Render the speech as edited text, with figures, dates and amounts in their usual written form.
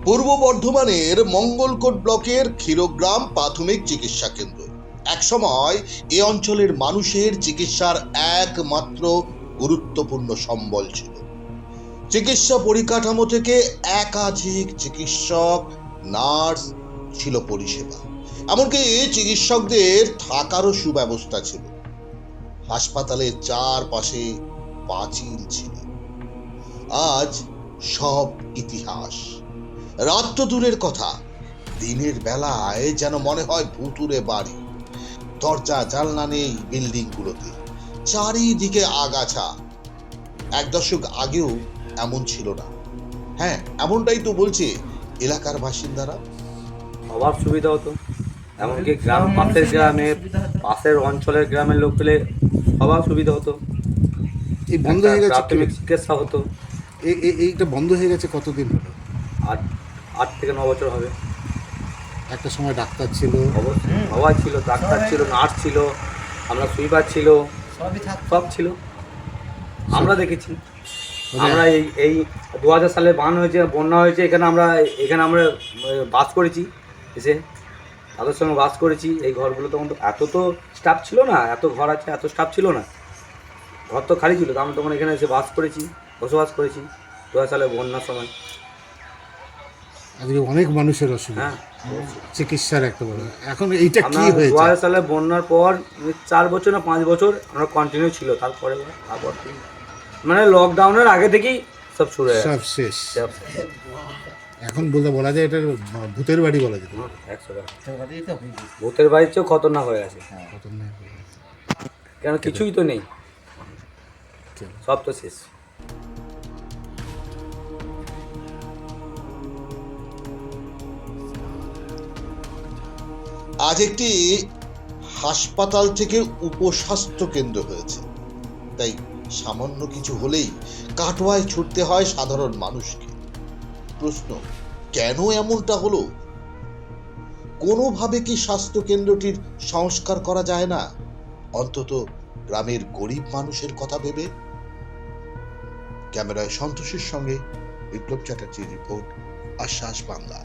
পূর্ব বর্ধমানের মঙ্গলকোট ব্লকের ক্ষীরগ্রাম প্রাথমিক চিকিৎসা কেন্দ্র একসময় এ অঞ্চলের মানুষের চিকিৎসার একমাত্র গুরুত্বপূর্ণ সম্বল ছিল। চিকিৎসা পরিকাঠামো থেকে একাধিক চিকিৎসক, নার্স, ছিল পরিষেবা, এমনকি চিকিৎসকদের থাকারও সুব্যবস্থা ছিল। হাসপাতালের চারপাশে পাঁচিল ছিল। আজ সব ইতিহাস। রাত তো দূরের কথা, দিনের বেলায় যেন মনে হয় ভুতুরে বাড়ি। দরজা জানলা নেই বিল্ডিং গুলোতে, চারিদিকে আগাছা। এক দশক আগেও এমন ছিল না। হ্যাঁ, এমনটাই তো বলছে এলাকার বাসিন্দারা। সবার সুবিধা হতো, এমনকি গ্রাম পাশের গ্রামের পাশের অঞ্চলের গ্রামের লোক পেলে সবার সুবিধা হতো। এই বন্ধ হয়ে গেছে প্রাথমিক চিকিৎসা হতো। এইটা বন্ধ হয়ে গেছে কতদিন হলো? 8 থেকে 9 বছর হবে। একটা সময় ডাক্তার ছিল, অবশ্যই সবাই ছিল, ডাক্তার ছিল, নার্স ছিল, আমরা সুইপার ছিল, সব ছিল। আমরা দেখেছি। আমরা এই 2000 সালে বন্যা হয়েছে, এখানে আমরা বাস করেছি। এসে তাদের সঙ্গে বাস করেছি। এই ঘরগুলো তখন তো এত স্টাফ ছিল না, এত ঘর আছে, এত স্টাফ ছিল না, ঘর তো খালি ছিল। তো আমরা তখন এখানে এসে বসবাস করেছি 2000 সালে বন্যার সময়। আজকে অনেক মানুষের অসুবিধা, হ্যাঁ, চিকিৎসার একটা বড়। এখন এইটা কি হয়েছে? 2000 সালে বন্যার পর 4 বছর না 5 বছর আমরা কন্টিনিউ ছিল। তারপর মানে লকডাউনের আগে থেকেই সব শুরু হয়ে সব শেষ। সব এখন বলা যায় এটা ভূতের বাড়ি বলা যেত। 100 ভূতের বাড়ির চেয়েও খতরনাক হয়ে গেছে। খতরনাক। কেন কিছুই তো নেই, সব তো শেষ। আজ একটি হাসপাতাল থেকে উপস্বাস্থ্য কেন্দ্র হয়েছে, তাই সামান্য কিছু হলেই কাটোয়ায় ছুটতে হয় সাধারণ মানুষকে। প্রশ্ন, কেন এমনটা হলো? কোনোভাবে কি স্বাস্থ্য কেন্দ্রটির সংস্কার করা যায় না, অন্তত গ্রামের গরিব মানুষের কথা ভেবে? ক্যামেরায় সন্তোষের সঙ্গে বিপ্লব চ্যাটার্জির রিপোর্ট, আশ্বাস বাংলা।